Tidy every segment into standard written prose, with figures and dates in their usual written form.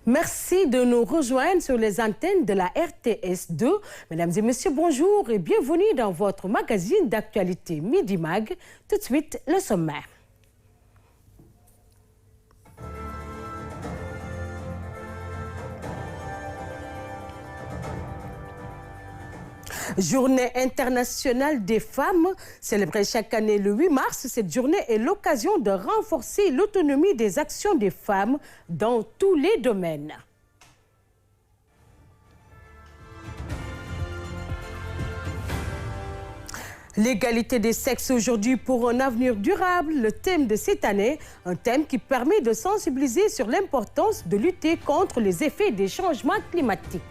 Merci de nous rejoindre sur les antennes de la RTS2. Mesdames et messieurs, bonjour et bienvenue dans votre magazine d'actualité Midi Mag. Tout de suite, le sommaire. Journée internationale des femmes, célébrée chaque année le 8 mars, cette journée est l'occasion de renforcer l'autonomie des actions des femmes dans tous les domaines. L'égalité des sexes aujourd'hui pour un avenir durable, le thème de cette année, un thème qui permet de sensibiliser sur l'importance de lutter contre les effets des changements climatiques.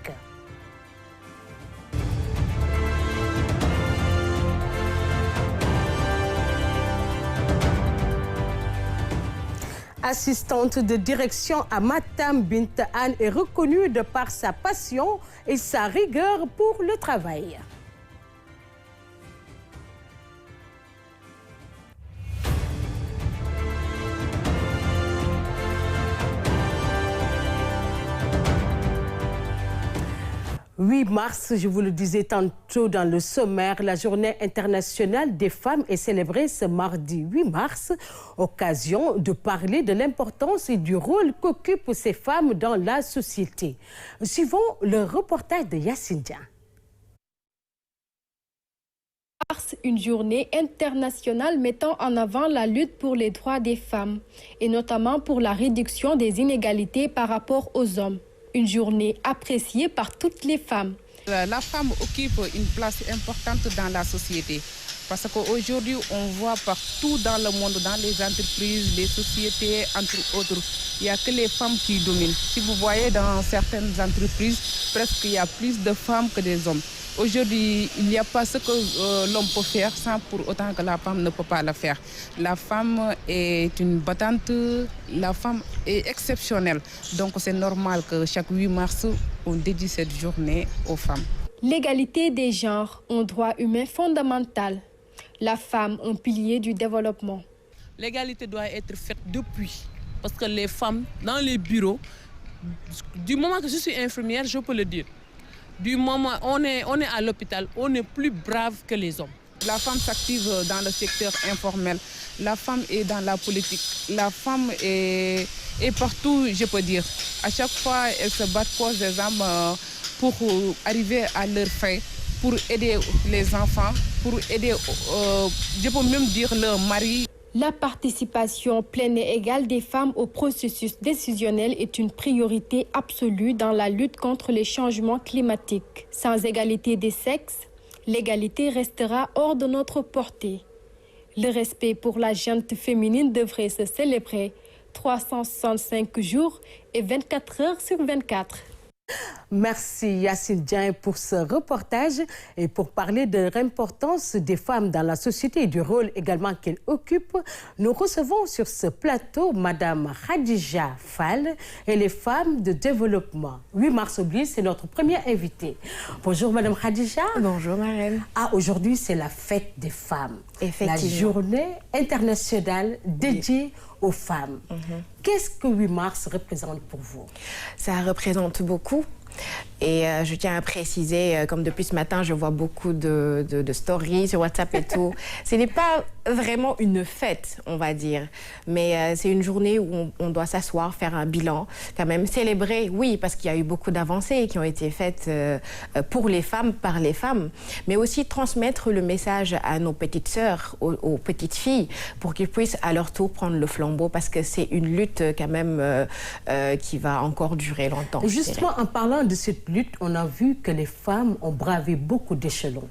Assistante de direction à Matam, Binta Anne est reconnue de par sa passion et sa rigueur pour le travail. « 8 mars, je vous le disais tantôt dans le sommaire, la journée internationale des femmes est célébrée ce mardi 8 mars, occasion de parler de l'importance et du rôle qu'occupent ces femmes dans la société. Suivons le reportage de Yacine Dia. Une journée internationale mettant en avant la lutte pour les droits des femmes et notamment pour la réduction des inégalités par rapport aux hommes. Une journée appréciée par toutes les femmes. La femme occupe une place importante dans la société parce qu'aujourd'hui, on voit partout dans le monde, dans les entreprises, les sociétés, entre autres, il n'y a que les femmes qui dominent. Si vous voyez dans certaines entreprises, presque il y a plus de femmes que des hommes. Aujourd'hui, il n'y a pas ce que l'homme peut faire sans pour autant que la femme ne peut pas le faire. La femme est une battante, la femme est exceptionnelle. Donc c'est normal que chaque 8 mars, on dédie cette journée aux femmes. L'égalité des genres, un droit humain fondamental. La femme, un pilier du développement. L'égalité doit être faite depuis. Parce que les femmes, dans les bureaux, du moment que je suis infirmière, je peux le dire. Du moment où on est à l'hôpital, on est plus brave que les hommes. La femme s'active dans le secteur informel. La femme est dans la politique. La femme est partout, je peux dire. À chaque fois, elles se battent corps et âme pour arriver à leur fin, pour aider les enfants, pour aider, je peux même dire, leur mari. La participation pleine et égale des femmes au processus décisionnel est une priorité absolue dans la lutte contre les changements climatiques. Sans égalité des sexes, l'égalité restera hors de notre portée. Le respect pour la gente féminine devrait se célébrer 365 jours et 24 heures sur 24. Merci Yacine Dieng pour ce reportage et pour parler de l'importance des femmes dans la société et du rôle également qu'elles occupent. Nous recevons sur ce plateau Madame Khadija Fall et les femmes de développement. 8 mars oblige, c'est notre première invitée. Bonjour Madame Khadija. Bonjour Marème. Aujourd'hui c'est la fête des femmes. Effectivement. La journée internationale dédiée aux femmes. Qu'est-ce que 8 mars représente pour vous? Ça représente beaucoup. Et je tiens à préciser, comme depuis ce matin, je vois beaucoup de stories sur WhatsApp et tout. Ce n'est pas vraiment une fête, on va dire. Mais c'est une journée où on doit s'asseoir, faire un bilan, quand même célébrer, oui, parce qu'il y a eu beaucoup d'avancées qui ont été faites pour les femmes, par les femmes. Mais aussi transmettre le message à nos petites sœurs, aux petites filles, pour qu'ils puissent à leur tour prendre le flambeau, parce que c'est une lutte quand même qui va encore durer longtemps. Justement, en parlant de cette lutte, on a vu que les femmes ont bravé beaucoup d'échelons.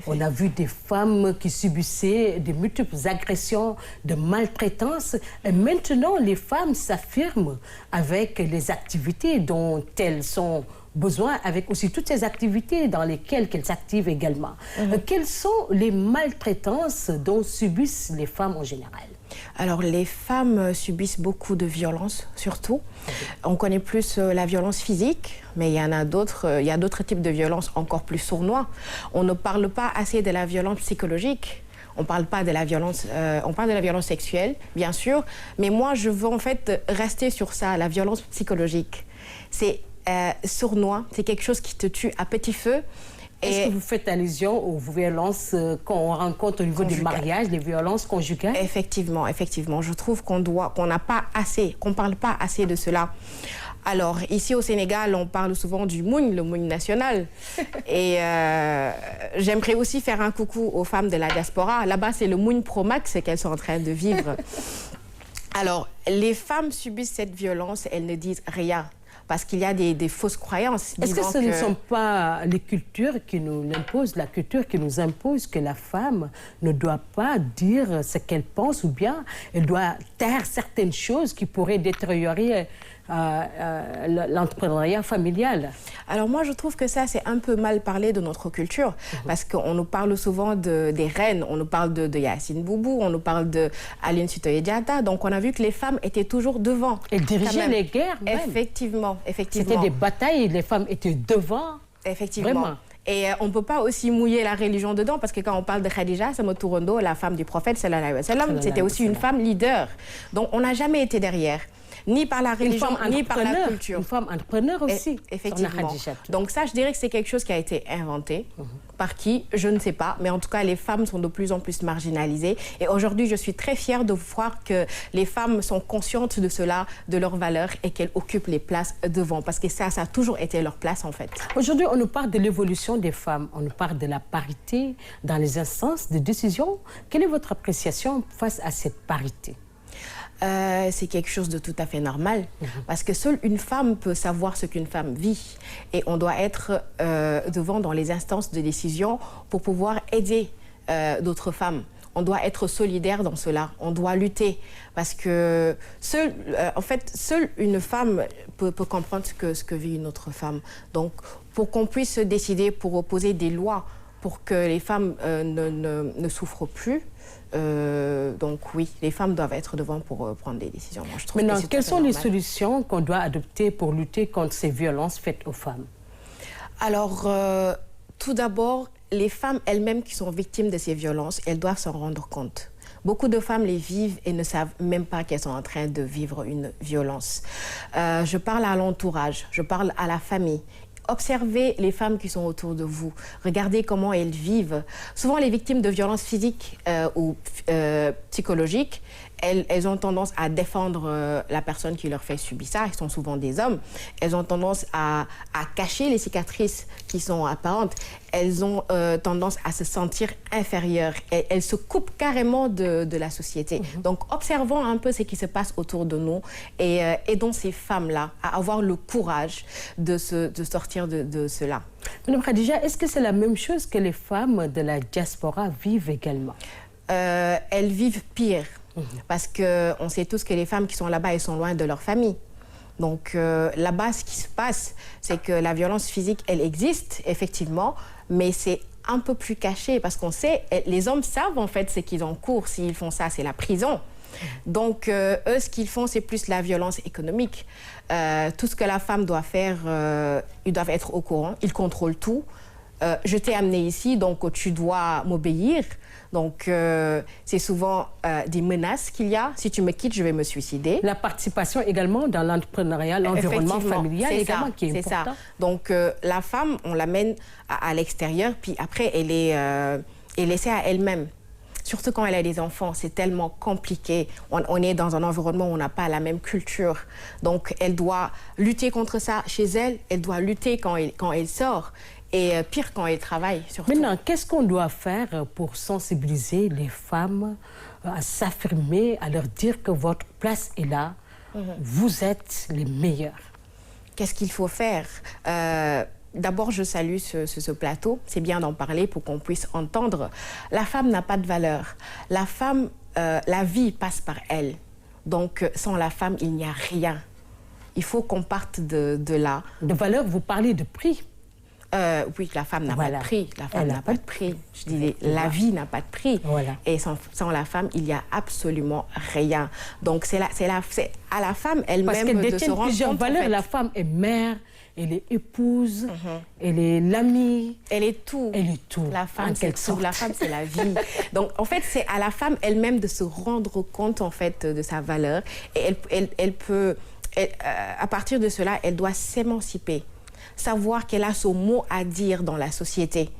On a vu des femmes qui subissaient de multiples agressions, de maltraitance. Et maintenant, les femmes s'affirment avec les activités dont elles ont besoin, avec aussi toutes ces activités dans lesquelles elles s'activent également. Quelles sont les maltraitances dont subissent les femmes en général? Alors, les femmes subissent beaucoup de violences, surtout. On connaît plus la violence physique, mais il y en a d'autres, il y a d'autres types de violences encore plus sournois. On ne parle pas assez de la violence psychologique. On parle pas de la violence, on parle de la violence sexuelle, bien sûr, mais moi, je veux en fait rester sur ça, la violence psychologique. c'est sournois, c'est quelque chose qui te tue à petit feu. Est-ce que vous faites allusion aux violences qu'on rencontre au niveau du mariage, les violences conjugales? Effectivement, effectivement. Je trouve qu'on n'a pas assez, qu'on ne parle pas assez de cela. Alors, ici au Sénégal, on parle souvent du Moune, le Moune national. Et j'aimerais aussi faire un coucou aux femmes de la diaspora. Là-bas, c'est le Moune Pro Max qu'elles sont en train de vivre. Alors, les femmes subissent cette violence, elles ne disent rien. Parce qu'il y a des fausses croyances. Est-ce que ce ne sont pas les cultures qui nous l'imposent, la culture qui nous impose que la femme ne doit pas dire ce qu'elle pense ou bien elle doit taire certaines choses qui pourraient détériorer l'entrepreneuriat familial? Alors moi, je trouve que ça, c'est un peu mal parlé de notre culture. Parce qu'on nous parle souvent des reines, on nous parle de Yacine Boubou, on nous parle d'Aline Sitoé Diatta. Donc on a vu que les femmes étaient toujours devant. Elles dirigeaient les guerres même. Effectivement, effectivement. C'était des batailles et les femmes étaient devant. Effectivement. Vraiment. Et on ne peut pas aussi mouiller la religion dedans, parce que quand on parle de Khadija Samotourondo, la femme du prophète, c'était aussi une femme leader. Donc on n'a jamais été derrière. Ni par la religion, ni par la culture. Une femme entrepreneur aussi. Effectivement. Donc ça, je dirais que c'est quelque chose qui a été inventé. Par qui? Je ne sais pas. Mais en tout cas, les femmes sont de plus en plus marginalisées. Et aujourd'hui, je suis très fière de voir que les femmes sont conscientes de cela, de leurs valeurs, et qu'elles occupent les places devant. Parce que ça a toujours été leur place, en fait. Aujourd'hui, on nous parle de l'évolution des femmes. On nous parle de la parité dans les instances de décision. Quelle est votre appréciation face à cette parité? C'est quelque chose de tout à fait normal, parce que seule une femme peut savoir ce qu'une femme vit, et on doit être devant dans les instances de décision pour pouvoir aider d'autres femmes. On doit être solidaire dans cela, on doit lutter, parce que seule une femme peut comprendre ce que vit une autre femme. Donc, pour qu'on puisse décider, pour opposer des lois pour que les femmes ne souffrent plus, donc oui, les femmes doivent être devant pour prendre des décisions. Moi, je trouve maintenant, quelles sont les solutions qu'on doit adopter pour lutter contre ces violences faites aux femmes? Alors, tout d'abord, les femmes elles-mêmes qui sont victimes de ces violences, elles doivent s'en rendre compte. Beaucoup de femmes les vivent et ne savent même pas qu'elles sont en train de vivre une violence. Je parle à l'entourage, je parle à la famille. Observez les femmes qui sont autour de vous. Regardez comment elles vivent. Souvent, les victimes de violences physiques ou psychologiques, elles ont tendance à défendre la personne qui leur fait subir ça. Ils sont souvent des hommes. Elles ont tendance à cacher les cicatrices qui sont apparentes. Elles ont tendance à se sentir inférieures. Elles se coupent carrément de la société. Donc, observons un peu ce qui se passe autour de nous et aidons ces femmes-là à avoir le courage de sortir de cela. Madame Khadija, est-ce que c'est la même chose que les femmes de la diaspora vivent également? Elles vivent pire. Parce qu'on sait tous que les femmes qui sont là-bas, elles sont loin de leur famille. Donc là-bas, ce qui se passe, c'est que la violence physique, elle existe, effectivement, mais c'est un peu plus caché parce qu'on sait, les hommes savent en fait ce qu'ils ont en cours. S'ils font ça, c'est la prison. Donc eux, ce qu'ils font, c'est plus la violence économique. Tout ce que la femme doit faire, ils doivent être au courant, ils contrôlent tout. Je t'ai amené ici, donc tu dois m'obéir. Donc, c'est souvent des menaces qu'il y a. Si tu me quittes, je vais me suicider. La participation également dans l'entrepreneuriat, l'environnement familial également qui est important. Ça. Donc, la femme, on l'amène à l'extérieur, puis après, elle est laissée à elle-même. Surtout quand elle a des enfants, c'est tellement compliqué. On est dans un environnement où on n'a pas la même culture. Donc, elle doit lutter contre ça chez elle. Elle doit lutter quand elle sort. Et pire quand elles travaillent, surtout. Maintenant, qu'est-ce qu'on doit faire pour sensibiliser les femmes à s'affirmer, à leur dire que votre place est là, vous êtes les meilleurs? Qu'est-ce qu'il faut faire? D'abord, je salue ce plateau. C'est bien d'en parler pour qu'on puisse entendre. La femme n'a pas de valeur. La femme, la vie passe par elle. Donc, sans la femme, il n'y a rien. Il faut qu'on parte de là. De valeur, vous parlez de prix. Oui, la femme n'a pas de prix. La femme n'a pas de prix. Je disais, la vie n'a pas de prix. Voilà. Et sans la femme, il n'y a absolument rien. Donc, c'est à la femme elle-même de se rendre compte. Parce qu'elle détient plusieurs valeurs. En fait. La femme est mère, elle est épouse, elle est l'amie. Elle est tout. Elle est tout. La femme, c'est tout. La femme, c'est la vie. Donc, en fait, c'est à la femme elle-même de se rendre compte, en fait, de sa valeur. Et à partir de cela, elle doit s'émanciper, savoir qu'elle a son mot à dire dans la société.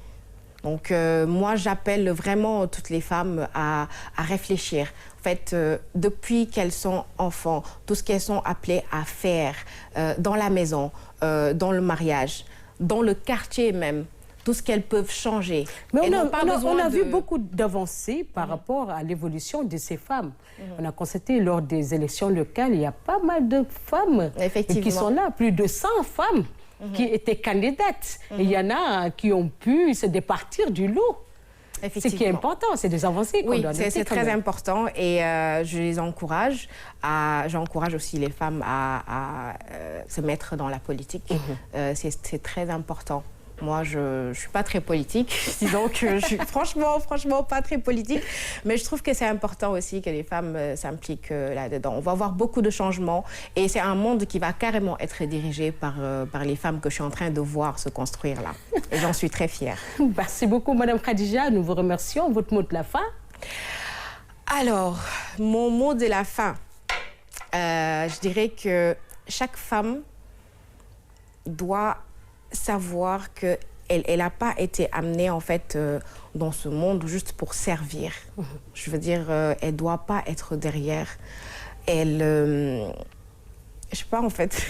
Donc moi, j'appelle vraiment toutes les femmes à réfléchir. En fait, depuis qu'elles sont enfants, tout ce qu'elles sont appelées à faire dans la maison, dans le mariage, dans le quartier même, tout ce qu'elles peuvent changer. Mais on a vu beaucoup d'avancées par rapport à l'évolution de ces femmes. On a constaté lors des élections locales, il y a pas mal de femmes qui sont là, plus de 100 femmes qui étaient candidates. Et il y en a qui ont pu se départir du lot. Ce qui est important, c'est des avancées qu'on doit noter. Oui, c'est très important et je les encourage. J'encourage aussi les femmes à se mettre dans la politique. C'est très important. Moi, je ne suis pas très politique, disons que je suis franchement pas très politique, mais je trouve que c'est important aussi que les femmes s'impliquent là-dedans. On va avoir beaucoup de changements et c'est un monde qui va carrément être dirigé par les femmes que je suis en train de voir se construire là. Et j'en suis très fière. Merci beaucoup, Madame Khadija. Nous vous remercions. Votre mot de la fin? Alors, mon mot de la fin, je dirais que chaque femme doit savoir qu'elle n'a pas été amenée en fait dans ce monde juste pour servir. Je veux dire, elle ne doit pas être derrière. Elle, je sais pas en fait.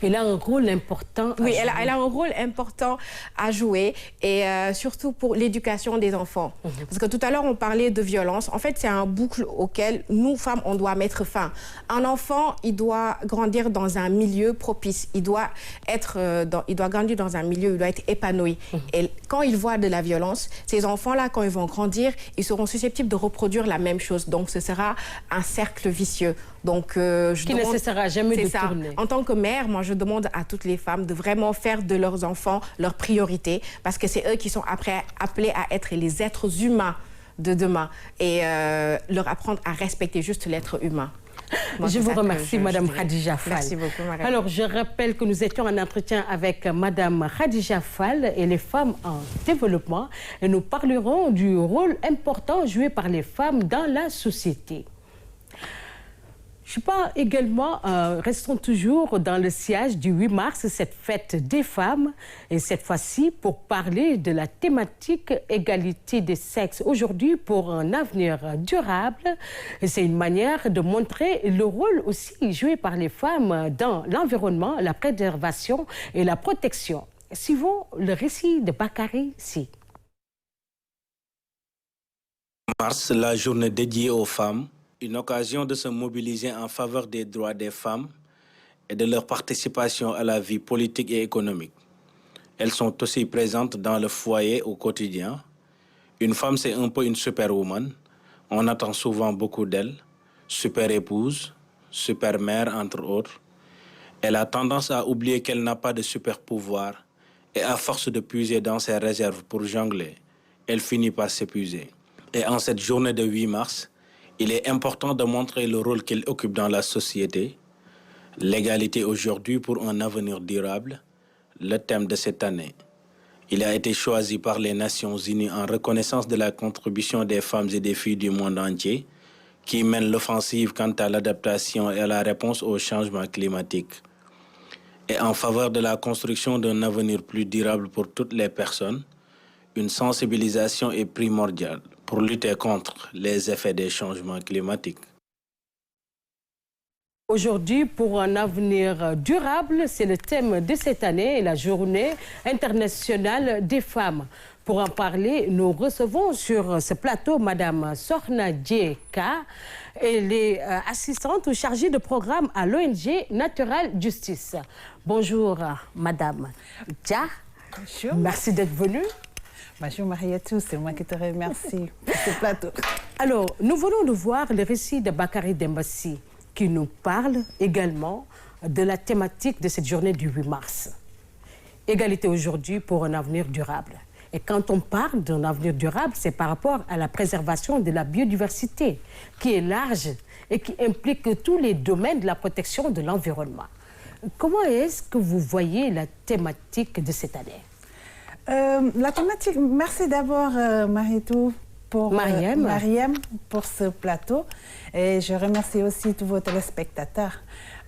Elle a un rôle important. Oui, elle a un rôle important à jouer et surtout pour l'éducation des enfants. Parce que tout à l'heure, on parlait de violence. En fait, c'est un boucle auquel nous, femmes, on doit mettre fin. Un enfant, il doit grandir dans un milieu propice. Il doit grandir dans un milieu où il doit être épanoui. Et quand il voit de la violence, ces enfants-là, quand ils vont grandir, ils seront susceptibles de reproduire la même chose. Donc, ce sera un cercle vicieux. Donc, ne cessera jamais de tourner. En tant que mère, moi, je demande à toutes les femmes de vraiment faire de leurs enfants leur priorité parce que c'est eux qui sont après appelés à être les êtres humains de demain et leur apprendre à respecter juste l'être humain. Moi, je vous remercie, Madame Khadija Fall. Merci beaucoup, Marie. Alors, je rappelle que nous étions en entretien avec Madame Khadija Fall et les femmes en développement et nous parlerons du rôle important joué par les femmes dans la société. Je sais pas, également, restons toujours dans le sillage du 8 mars, cette fête des femmes, et cette fois-ci pour parler de la thématique égalité des sexes. Aujourd'hui, pour un avenir durable, c'est une manière de montrer le rôle aussi joué par les femmes dans l'environnement, la préservation et la protection. Suivons le récit de Bakary Sy. Mars, la journée dédiée aux femmes. Une occasion de se mobiliser en faveur des droits des femmes et de leur participation à la vie politique et économique. Elles sont aussi présentes dans le foyer au quotidien. Une femme, c'est un peu une superwoman. On attend souvent beaucoup d'elle. Super épouse, super mère, entre autres. Elle a tendance à oublier qu'elle n'a pas de super pouvoir et à force de puiser dans ses réserves pour jongler, elle finit par s'épuiser. Et en cette journée de 8 mars, il est important de montrer le rôle qu'elle occupe dans la société. L'égalité aujourd'hui pour un avenir durable, le thème de cette année. Il a été choisi par les Nations Unies en reconnaissance de la contribution des femmes et des filles du monde entier qui mènent l'offensive quant à l'adaptation et à la réponse au changement climatique. Et en faveur de la construction d'un avenir plus durable pour toutes les personnes, une sensibilisation est primordiale pour lutter contre les effets des changements climatiques. Aujourd'hui, pour un avenir durable, c'est le thème de cette année, la Journée internationale des femmes. Pour en parler, nous recevons sur ce plateau Madame Sokhna Dieka. Elle est assistante ou chargée de programme à l'ONG Natural Justice. Bonjour, Madame Dia. Bonjour. Merci d'être venue. Bonjour Marietou, c'est moi qui te remercie pour ce plateau. Alors, nous venons de voir le récit de Bakary Demba Sy qui nous parle également de la thématique de cette journée du 8 mars. Égalité aujourd'hui pour un avenir durable. Et quand on parle d'un avenir durable, c'est par rapport à la préservation de la biodiversité qui est large et qui implique tous les domaines de la protection de l'environnement. Comment est-ce que vous voyez la thématique de cette année ? La thématique, merci d'abord Marietou pour Mariam pour ce plateau. Et je remercie aussi tous vos téléspectateurs.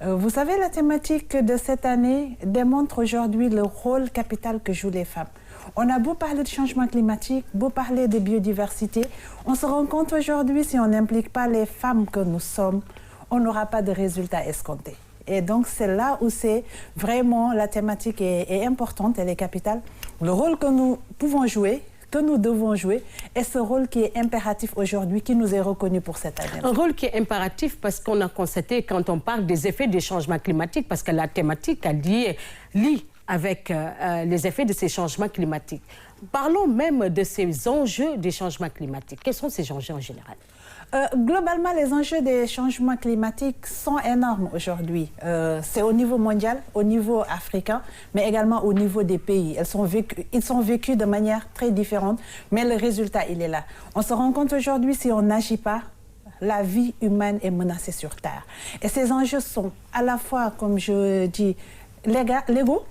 Vous savez, la thématique de cette année démontre aujourd'hui le rôle capital que jouent les femmes. On a beau parler de changement climatique, beau parler de biodiversité, on se rend compte aujourd'hui, si on n'implique pas les femmes que nous sommes, on n'aura pas de résultats escomptés. Et donc, c'est là où c'est vraiment la thématique est importante, elle est capitale. Le rôle que nous pouvons jouer, que nous devons jouer, est ce rôle qui est impératif aujourd'hui, qui nous est reconnu pour cette année. Un rôle qui est impératif parce qu'on a constaté quand on parle des effets des changements climatiques, parce que la thématique lie avec les effets de ces changements climatiques. Parlons même de ces enjeux des changements climatiques. Quels sont ces enjeux en général? Globalement, les enjeux des changements climatiques sont énormes aujourd'hui. C'est au niveau mondial, au niveau africain, mais également au niveau des pays. Ils sont vécus de manière très différente, mais le résultat, il est là. On se rend compte aujourd'hui, si on n'agit pas, la vie humaine est menacée sur Terre. Et ces enjeux sont à la fois, comme je dis, légaux,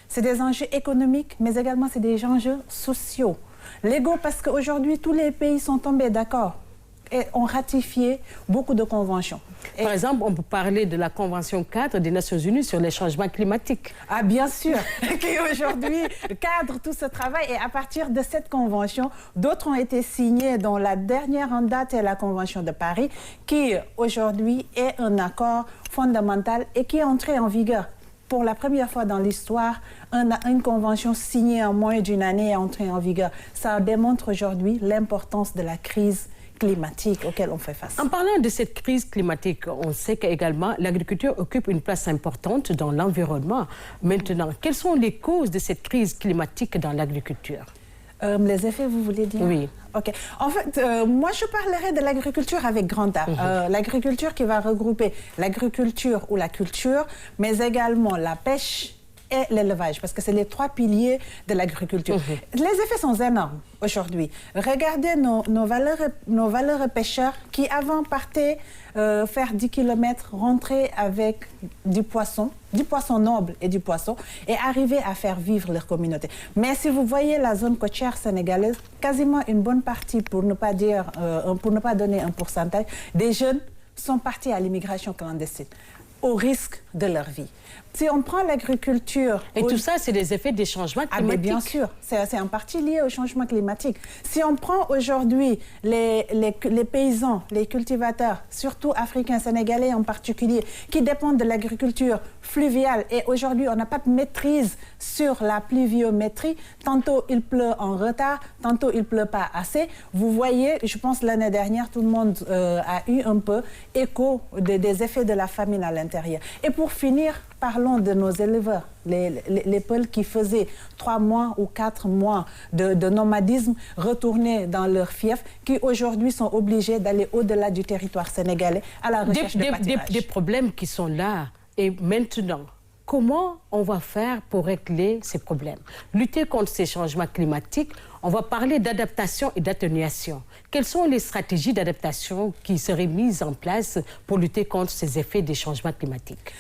c'est des enjeux économiques, mais également c'est des enjeux sociaux. Légaux parce qu'aujourd'hui, tous les pays sont tombés d'accord et ont ratifié beaucoup de conventions. Par exemple, on peut parler de la Convention 4 des Nations Unies sur les changements climatiques. Ah, bien sûr, qui aujourd'hui cadre tout ce travail. Et à partir de cette convention, d'autres ont été signés, dont la dernière en date est la Convention de Paris, qui aujourd'hui est un accord fondamental et qui est entré en vigueur. Pour la première fois dans l'histoire, une convention signée en moins d'une année est entrée en vigueur. Ça démontre aujourd'hui l'importance de la crise climatique auquel on fait face. En parlant de cette crise climatique, on sait qu'également l'agriculture occupe une place importante dans l'environnement. Maintenant, quelles sont les causes de cette crise climatique dans l'agriculture? Les effets, vous voulez dire? Oui. Ok. En fait, moi, je parlerai de l'agriculture avec grand A. L'agriculture qui va regrouper l'agriculture ou la culture, mais également la pêche et l'élevage, parce que c'est les trois piliers de l'agriculture. Les effets sont énormes aujourd'hui. Regardez nos valeureux pêcheurs qui avant partaient faire 10 km, rentrer avec du poisson noble et du poisson, et arriver à faire vivre leur communauté. Mais si vous voyez la zone côtière sénégalaise, quasiment une bonne partie, pour ne pas donner un pourcentage, des jeunes sont partis à l'immigration clandestine, au risque de leur vie. Si on prend l'agriculture... Et tout ça, c'est des effets des changements climatiques. Ah, mais bien sûr, c'est en partie lié au changement climatique. Si on prend aujourd'hui les paysans, les cultivateurs, surtout africains, sénégalais en particulier, qui dépendent de l'agriculture fluviale, et aujourd'hui, on n'a pas de maîtrise sur la pluviométrie, tantôt il pleut en retard, tantôt il ne pleut pas assez. Vous voyez, je pense l'année dernière, tout le monde a eu un peu écho des effets de la famine à l'intérieur. Et pour finir, parlons de nos éleveurs, les Peuls qui faisaient 3 mois ou 4 mois de nomadisme, retourner dans leur fief, qui aujourd'hui sont obligés d'aller au-delà du territoire sénégalais à la recherche de pâturage. Des problèmes qui sont là. Et maintenant, comment on va faire pour régler ces problèmes? Lutter contre ces changements climatiques, on va parler d'adaptation et d'atténuation. Quelles sont les stratégies d'adaptation qui seraient mises en place pour lutter contre ces effets des changements climatiques?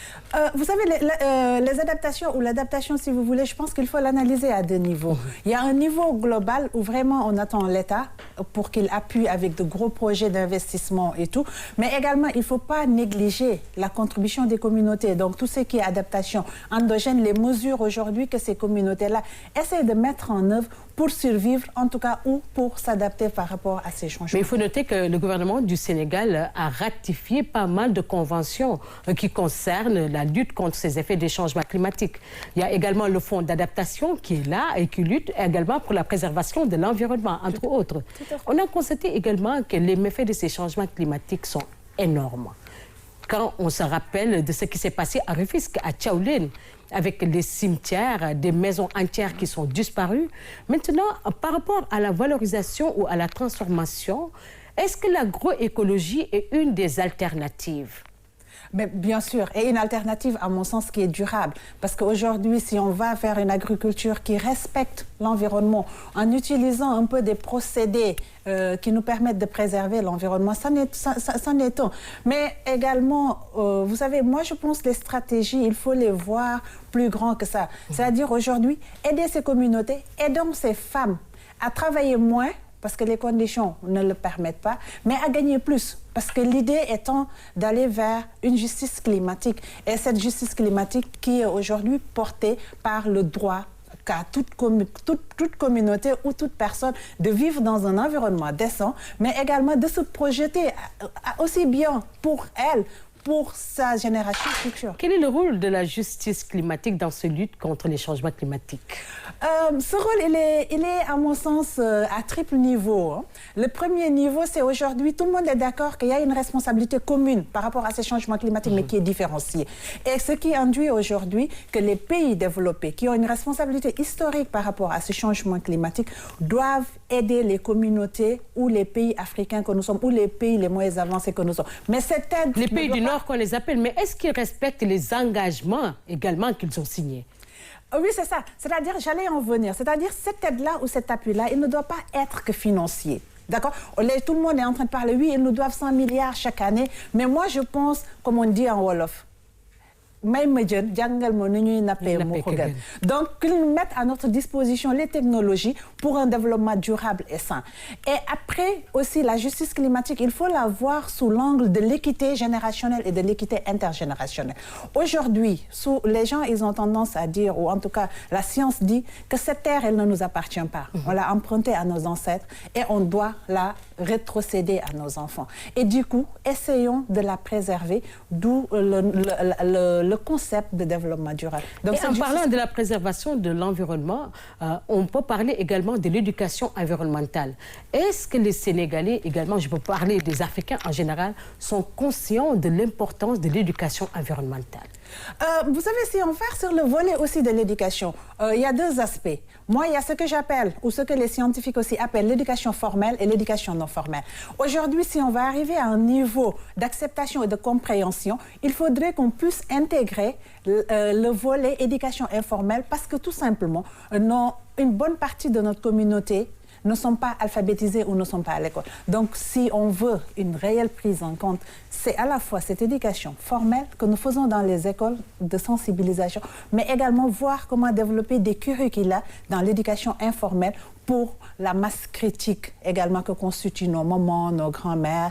Vous savez, les adaptations ou l'adaptation, si vous voulez, je pense qu'il faut l'analyser à 2 niveaux. Il y a un niveau global où vraiment on attend l'État pour qu'il appuie avec de gros projets d'investissement et tout. Mais également, il ne faut pas négliger la contribution des communautés. Donc, tout ce qui est adaptation endogène, les mesures aujourd'hui que ces communautés-là essaient de mettre en œuvre pour survivre, en tout cas, ou pour s'adapter par rapport à ces changements. Mais il faut noter que le gouvernement du Sénégal a ratifié pas mal de conventions qui concernent la lutte contre ces effets des changements climatiques. Il y a également le fonds d'adaptation qui est là et qui lutte également pour la préservation de l'environnement, entre autres. On a constaté également que les méfaits de ces changements climatiques sont énormes. Quand on se rappelle de ce qui s'est passé à Rufisque, à Tchaoulène, avec les cimetières, des maisons entières qui sont disparues. Maintenant, par rapport à la valorisation ou à la transformation, est-ce que l'agroécologie est une des alternatives? Mais bien sûr, et une alternative, à mon sens, qui est durable. Parce qu'aujourd'hui, si on va vers une agriculture qui respecte l'environnement, en utilisant un peu des procédés qui nous permettent de préserver l'environnement, c'en est un. Mais également, vous savez, moi, je pense que les stratégies, il faut les voir plus grand que ça. C'est-à-dire, aujourd'hui, aider ces communautés, aidons ces femmes à travailler moins parce que les conditions ne le permettent pas, mais à gagner plus. Parce que l'idée étant d'aller vers une justice climatique. Et cette justice climatique qui est aujourd'hui portée par le droit qu'à toute communauté ou toute personne de vivre dans un environnement décent, mais également de se projeter aussi bien pour elle, pour sa génération future. Quel est le rôle de la justice climatique dans cette lutte contre les changements climatiques? Ce rôle, il est à mon sens à triple niveau. Hein. Le premier niveau, c'est aujourd'hui, tout le monde est d'accord qu'il y a une responsabilité commune par rapport à ces changements climatiques, mais qui est différenciée. Et ce qui induit aujourd'hui que les pays développés, qui ont une responsabilité historique par rapport à ces changements climatiques, doivent aider les communautés ou les pays africains que nous sommes, ou les pays les moins avancés que nous sommes. Mais cette aide... Les pays du Nord qu'on les appelle, mais est-ce qu'ils respectent les engagements également qu'ils ont signés? Oui, c'est ça. C'est-à-dire, j'allais en venir. C'est-à-dire, cette aide-là ou cet appui-là, il ne doit pas être que financier. D'accord? Tout le monde est en train de parler, oui, ils nous doivent 100 milliards chaque année. Mais moi, je pense, comme on dit en Wolof, donc, qu'ils mettent à notre disposition les technologies pour un développement durable et sain. Et après, aussi, la justice climatique, il faut la voir sous l'angle de l'équité générationnelle et de l'équité intergénérationnelle. Aujourd'hui, les gens, ils ont tendance à dire, ou en tout cas, la science dit que cette terre, elle ne nous appartient pas. On l'a empruntée à nos ancêtres et on doit la rétrocéder à nos enfants. Et du coup, essayons de la préserver, d'où le concept de développement durable. Donc, en parlant de la préservation de l'environnement, on peut parler également de l'éducation environnementale. Est-ce que les Sénégalais, également, je peux parler des Africains en général, sont conscients de l'importance de l'éducation environnementale? Vous savez, si on part sur le volet aussi de l'éducation, il y a deux aspects. Moi, il y a ce que j'appelle, ou ce que les scientifiques aussi appellent l'éducation formelle et l'éducation non formelle. Aujourd'hui, si on va arriver à un niveau d'acceptation et de compréhension, il faudrait qu'on puisse intégrer le volet éducation informelle parce que tout simplement, une bonne partie de notre communauté ne sont pas alphabétisés ou ne sont pas à l'école. Donc, si on veut une réelle prise en compte, c'est à la fois cette éducation formelle que nous faisons dans les écoles de sensibilisation, mais également voir comment développer des curricula dans l'éducation informelle pour la masse critique également que constituent nos mamans, nos grands-mères,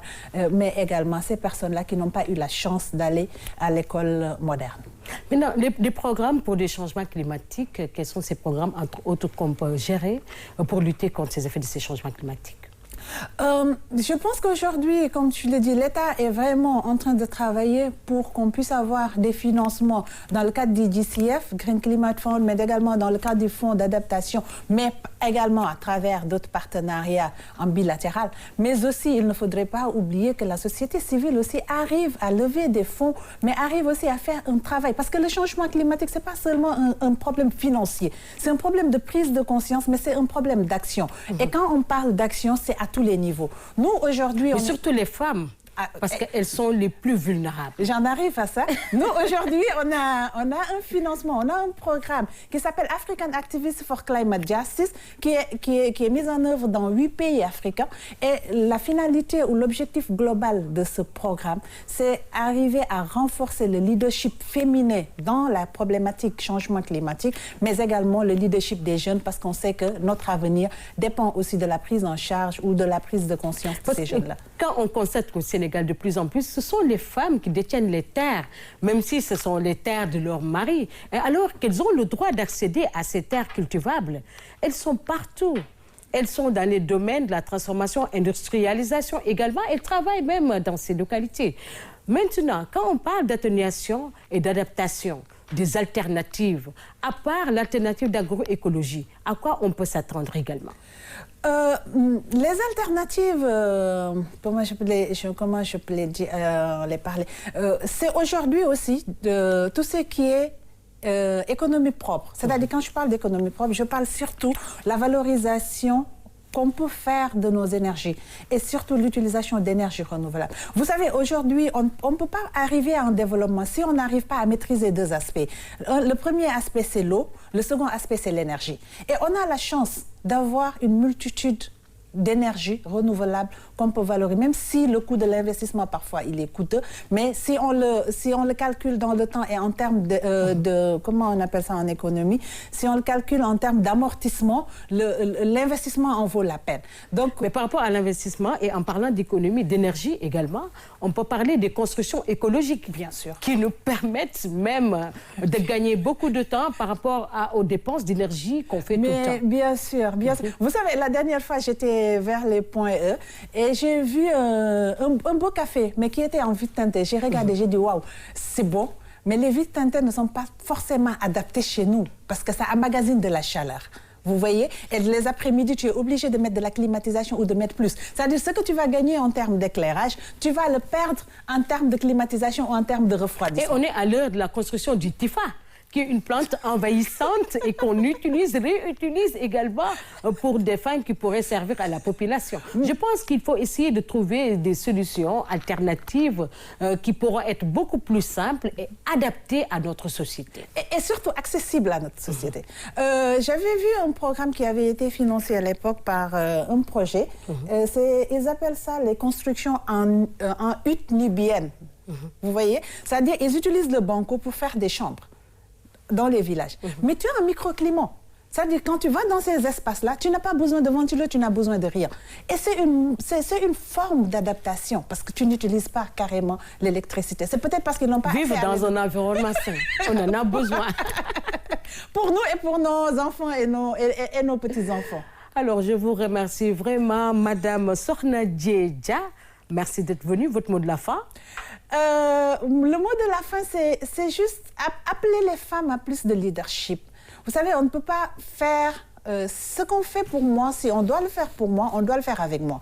mais également ces personnes-là qui n'ont pas eu la chance d'aller à l'école moderne. Maintenant, les programmes pour les changements climatiques, quels sont ces programmes, entre autres, qu'on peut gérer pour lutter contre ces effets de ces changements climatiques? Je pense qu'aujourd'hui, comme tu l'as dit, l'État est vraiment en train de travailler pour qu'on puisse avoir des financements dans le cadre du GCF, Green Climate Fund, mais également dans le cadre du Fonds d'adaptation, mais également à travers d'autres partenariats en bilatéral. Mais aussi, il ne faudrait pas oublier que la société civile aussi arrive à lever des fonds, mais arrive aussi à faire un travail. Parce que le changement climatique, ce n'est pas seulement un problème financier, c'est un problème de prise de conscience, mais c'est un problème d'action. Et quand on parle d'action, c'est à tous les niveaux. Nous, aujourd'hui... Mais surtout les femmes, parce qu'elles sont les plus vulnérables. J'en arrive à ça. Nous, aujourd'hui, on a un financement, on a un programme qui s'appelle African Activists for Climate Justice, qui est mis en œuvre dans 8 pays africains. Et la finalité ou l'objectif global de ce programme, c'est arriver à renforcer le leadership féminin dans la problématique changement climatique, mais également le leadership des jeunes, parce qu'on sait que notre avenir dépend aussi de la prise en charge ou de la prise de conscience de ces jeunes-là. Quand on constate qu'au Sénégal, de plus en plus, ce sont les femmes qui détiennent les terres, même si ce sont les terres de leur mari. Alors qu'elles ont le droit d'accéder à ces terres cultivables, elles sont partout. Elles sont dans les domaines de la transformation, industrialisation également. Elles travaillent même dans ces localités. Maintenant, quand on parle d'atténuation et d'adaptation, des alternatives, à part l'alternative d'agroécologie, à quoi on peut s'attendre également? Les alternatives, comment je peux les parler, c'est aujourd'hui aussi de tout ce qui est économie propre. C'est-à-dire, quand je parle d'économie propre, je parle surtout de la valorisation qu'on peut faire de nos énergies et surtout l'utilisation d'énergies renouvelables. Vous savez, aujourd'hui, on ne peut pas arriver à un développement si on n'arrive pas à maîtriser deux aspects. Le premier aspect, c'est l'eau. Le second aspect, c'est l'énergie. Et on a la chance d'avoir une multitude d'énergie renouvelable qu'on peut valoriser, même si le coût de l'investissement parfois il est coûteux, mais si on le calcule dans le temps et en termes de comment on appelle ça en économie, si on le calcule en termes d'amortissement, l'investissement en vaut la peine. Donc, mais par rapport à l'investissement et en parlant d'économie, d'énergie également, on peut parler des constructions écologiques, bien sûr, qui nous permettent même de gagner beaucoup de temps par rapport aux dépenses d'énergie qu'on fait tout le temps. Bien sûr, bien sûr. Vous savez, la dernière fois, j'étais vers les points E et j'ai vu un beau café, mais qui était en vitre teintée. J'ai regardé, j'ai dit, waouh, c'est beau, mais les vitres teintées ne sont pas forcément adaptées chez nous parce que ça emmagasine de la chaleur. Vous voyez, et les après-midi, tu es obligé de mettre de la climatisation ou de mettre plus. C'est-à-dire, ce que tu vas gagner en termes d'éclairage, tu vas le perdre en termes de climatisation ou en termes de refroidissement. Et on est à l'heure de la construction du TIFA, qui est une plante envahissante et qu'on réutilise également pour des fins qui pourraient servir à la population. Je pense qu'il faut essayer de trouver des solutions alternatives qui pourront être beaucoup plus simples et adaptées à notre société. Et surtout accessibles à notre société. J'avais vu un programme qui avait été financé à l'époque par un projet. Ils appellent ça les constructions en hutte nubienne. Vous voyez? C'est-à-dire qu'ils utilisent le banco pour faire des chambres dans les villages. Mais tu as un microclimat. C'est-à-dire quand tu vas dans ces espaces-là, tu n'as pas besoin de ventilo, tu n'as besoin de rien. Et c'est une forme d'adaptation parce que tu n'utilises pas carrément l'électricité. C'est peut-être parce qu'ils n'ont pas accès Vivre dans un environnement sain, on en a besoin. Pour nous et pour nos enfants et nos petits-enfants. Alors, je vous remercie vraiment, Madame Sokhna Djedja. Merci d'être venue. Votre mot de la fin? Le mot de la fin, c'est juste appeler les femmes à plus de leadership. Vous savez, on ne peut pas faire ce qu'on fait pour moi. Si on doit le faire pour moi, on doit le faire avec moi.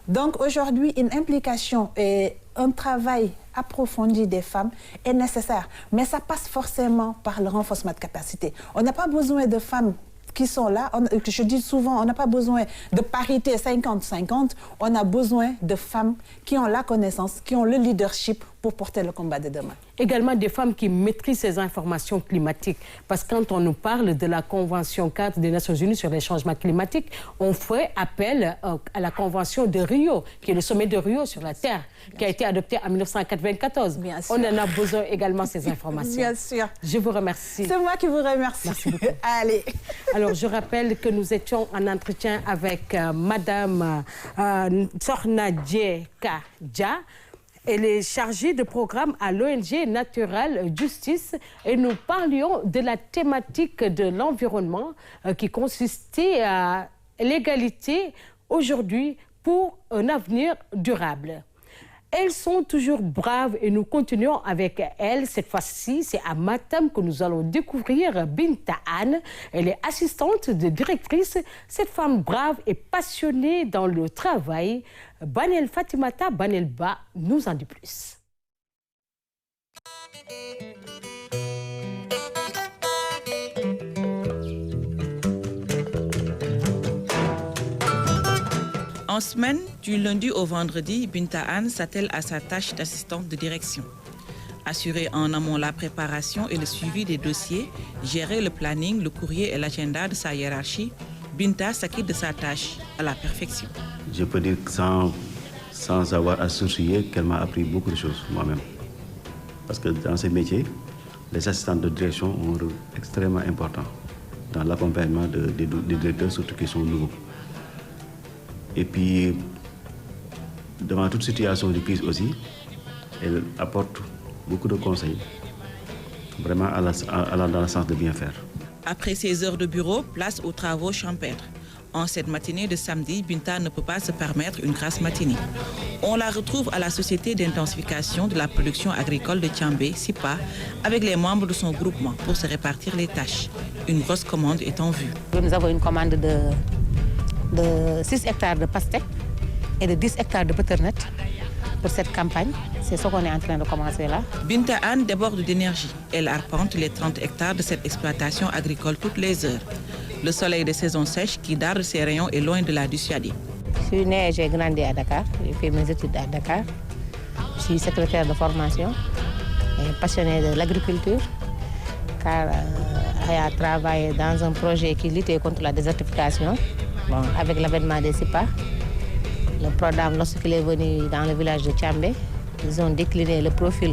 Donc aujourd'hui, une implication et un travail approfondi des femmes est nécessaire. Mais ça passe forcément par le renforcement de capacité. On n'a pas besoin de femmes qui sont là. Je dis souvent, on n'a pas besoin de parité 50-50. On a besoin de femmes qui ont la connaissance, qui ont le leadership pour porter le combat de demain. Également des femmes qui maîtrisent ces informations climatiques. Parce que quand on nous parle de la Convention 4 des Nations Unies sur les changements climatiques, on fait appel à la Convention de Rio, qui est le sommet de Rio sur la Terre, qui a été adopté en 1994. On en a besoin également ces informations. Bien sûr. Je vous remercie. C'est moi qui vous remercie. Merci beaucoup. Allez. Alors, je rappelle que nous étions en entretien avec Madame Sokhna Djedja. Elle est chargée de programme à l'ONG Natural Justice et nous parlions de la thématique de l'environnement qui consistait à l'égalité aujourd'hui pour un avenir durable. Elles sont toujours braves et nous continuons avec elles. Cette fois-ci, c'est à Matam que nous allons découvrir Binta Anne. Elle est assistante de directrice. Cette femme brave et passionnée dans le travail. Banel Fatimata Banelba nous en dit plus. En semaine, du lundi au vendredi, Binta Anne s'attelle à sa tâche d'assistante de direction. Assurer en amont la préparation et le suivi des dossiers, gérer le planning, le courrier et l'agenda de sa hiérarchie, Binta s'acquitte de sa tâche à la perfection. Je peux dire que sans avoir à sourciller, qu'elle m'a appris beaucoup de choses moi-même. Parce que dans ces métiers, les assistantes de direction ont un rôle extrêmement important dans l'accompagnement des directeurs, surtout qui sont nouveaux. Et puis, devant toute situation de crise aussi, elle apporte beaucoup de conseils, vraiment allant dans le sens de bien faire. Après ses heures de bureau, place aux travaux champêtres. En cette matinée de samedi, Binta ne peut pas se permettre une grasse matinée. On la retrouve à la Société d'intensification de la production agricole de Tchambé, SIPA, avec les membres de son groupement pour se répartir les tâches. Une grosse commande est en vue. Nous avons une commande de 6 hectares de pastèques et de 10 hectares de butternut pour cette campagne. C'est ce qu'on est en train de commencer là. Binta Anne déborde d'énergie. Elle arpente les 30 hectares de cette exploitation agricole toutes les heures. Le soleil de saison sèche qui darde ses rayons est loin de la dissuader. Je suis née et j'ai grandi à Dakar. J'ai fait mes études à Dakar. Je suis secrétaire de formation et passionnée de l'agriculture car elle a travaillé dans un projet qui luttait contre la désertification. Bon, avec l'avènement des SIPA, Le programme, lorsqu'il est venu dans le village de Tchambé, ils ont décliné le profil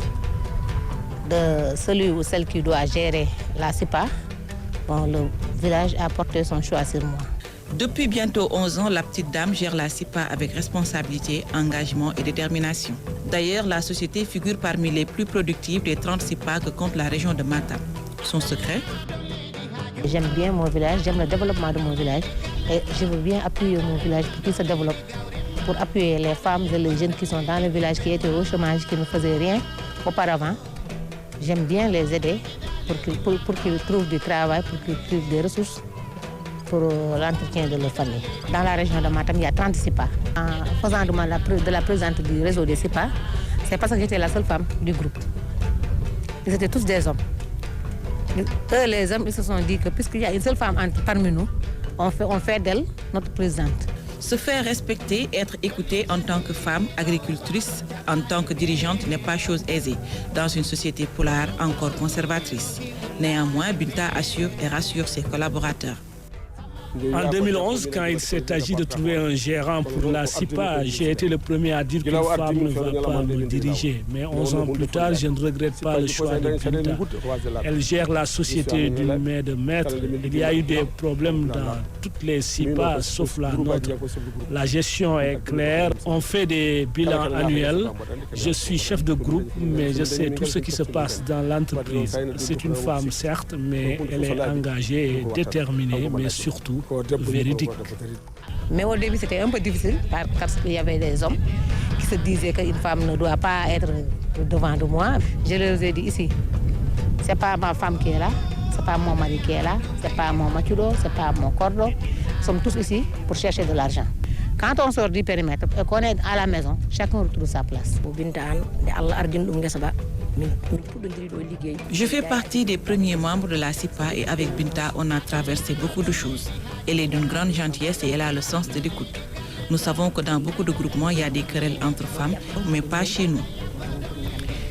de celui ou celle qui doit gérer la CIPA. Bon, le village a porté son choix sur moi. Depuis bientôt 11 ans, la petite dame gère la CIPA avec responsabilité, engagement et détermination. D'ailleurs, la société figure parmi les plus productives des 30 CIPA que compte la région de Matam. Son secret? J'aime bien mon village, j'aime le développement de mon village et je veux bien appuyer mon village pour qu'il se développe, pour appuyer les femmes et les jeunes qui sont dans le village, qui étaient au chômage, qui ne faisaient rien auparavant. J'aime bien les aider pour qu'ils trouvent du travail, pour qu'ils trouvent des ressources pour l'entretien de leur famille. Dans la région de Matam, il y a 30 CIPA. En faisant de la présidente du réseau des CIPA, c'est parce que j'étais la seule femme du groupe. Ils étaient tous des hommes. Eux, les hommes, ils se sont dit que puisqu'il y a une seule femme parmi nous, on fait d'elle notre présidente. Se faire respecter, être écoutée en tant que femme, agricultrice, en tant que dirigeante n'est pas chose aisée dans une société polaire encore conservatrice. Néanmoins, Binta assure et rassure ses collaborateurs. En 2011, quand il s'est agi de trouver un gérant pour la CIPA, j'ai été le premier à dire qu'une femme ne va pas me diriger. Mais 11 ans plus tard, je ne regrette pas le choix de Binta. Elle gère la société d'une main de maître. Il y a eu des problèmes dans toutes les CIPA, sauf la nôtre. La gestion est claire. On fait des bilans annuels. Je suis chef de groupe, mais je sais tout ce qui se passe dans l'entreprise. C'est une femme, certes, mais elle est engagée et déterminée, mais surtout véridique. Mais au début, c'était un peu difficile parce qu'il y avait des hommes qui se disaient qu'une femme ne doit pas être devant de moi. Je leur ai dit ici, c'est pas ma femme qui est là, c'est pas mon mari qui est là, c'est pas mon maquillot, c'est pas mon cordeau. Nous sommes tous ici pour chercher de l'argent. Quand on sort du périmètre et qu'on est à la maison, chacun retrouve sa place. Je fais partie des premiers membres de la CIPA et avec Binta, on a traversé beaucoup de choses. Elle est d'une grande gentillesse et elle a le sens de l'écoute. Nous savons que dans beaucoup de groupements, il y a des querelles entre femmes, mais pas chez nous.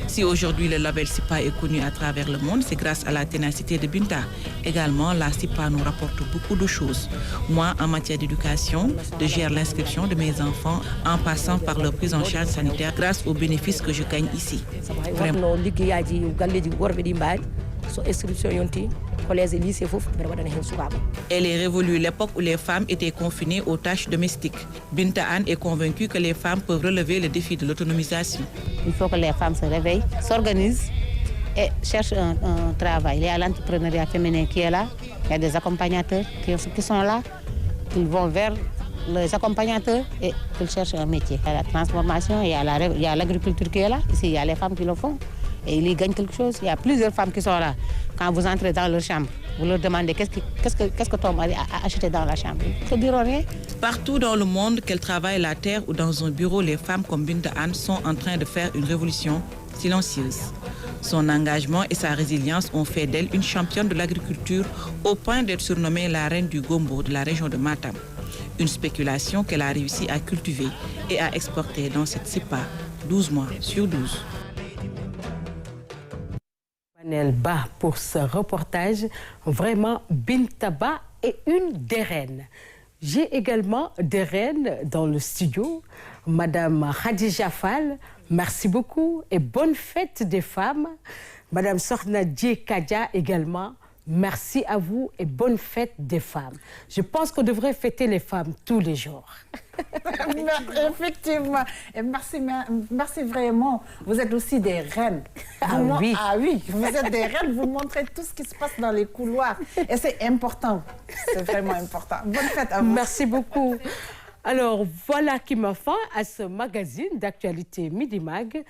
Si aujourd'hui le label CIPA est connu à travers le monde, c'est grâce à la ténacité de Binta. Également, la CIPA nous rapporte beaucoup de choses. Moi, en matière d'éducation, je gère l'inscription de mes enfants en passant par leur prise en charge sanitaire grâce aux bénéfices que je gagne ici. Vraiment. Elle est révolue l'époque où les femmes étaient confinées aux tâches domestiques. Binta Anne est convaincue que les femmes peuvent relever le défi de l'autonomisation. Il faut que les femmes se réveillent, s'organisent et cherchent un travail. Il y a l'entrepreneuriat féminin qui est là, il y a des accompagnateurs qui sont là, ils vont vers les accompagnateurs et ils cherchent un métier. Il y a la transformation, il y a l'agriculture qui est là, ici il y a les femmes qui le font. Et ils y gagnent quelque chose. Il y a plusieurs femmes qui sont là. Quand vous entrez dans leur chambre, vous leur demandez qu'est-ce que ton mari a acheté dans la chambre. Ils ne diront rien. Partout dans le monde, qu'elles travaillent la terre ou dans un bureau, les femmes comme Binta Anne sont en train de faire une révolution silencieuse. Son engagement et sa résilience ont fait d'elle une championne de l'agriculture au point d'être surnommée la reine du gombo de la région de Matam. Une spéculation qu'elle a réussi à cultiver et à exporter dans cette CIPA 12 mois sur 12. Manel Ba pour ce reportage. Vraiment, Binta Ba est une des reines. J'ai également des reines dans le studio. Madame Khadija Fall, merci beaucoup et bonne fête des femmes. Madame Sokhna Djekadia également, merci à vous et bonne fête des femmes. Je pense qu'on devrait fêter les femmes tous les jours. Effectivement. Et merci vraiment. Vous êtes aussi des reines. Oui. Ah oui, vous êtes des reines. Vous montrez tout ce qui se passe dans les couloirs. Et c'est important. C'est vraiment important. Bonne fête à vous. Merci beaucoup. Alors, voilà qui m'a fait à ce magazine d'actualité Midi Mag.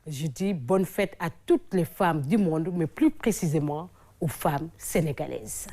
Je dis bonne fête à toutes les femmes du monde, mais plus précisément aux femmes sénégalaises.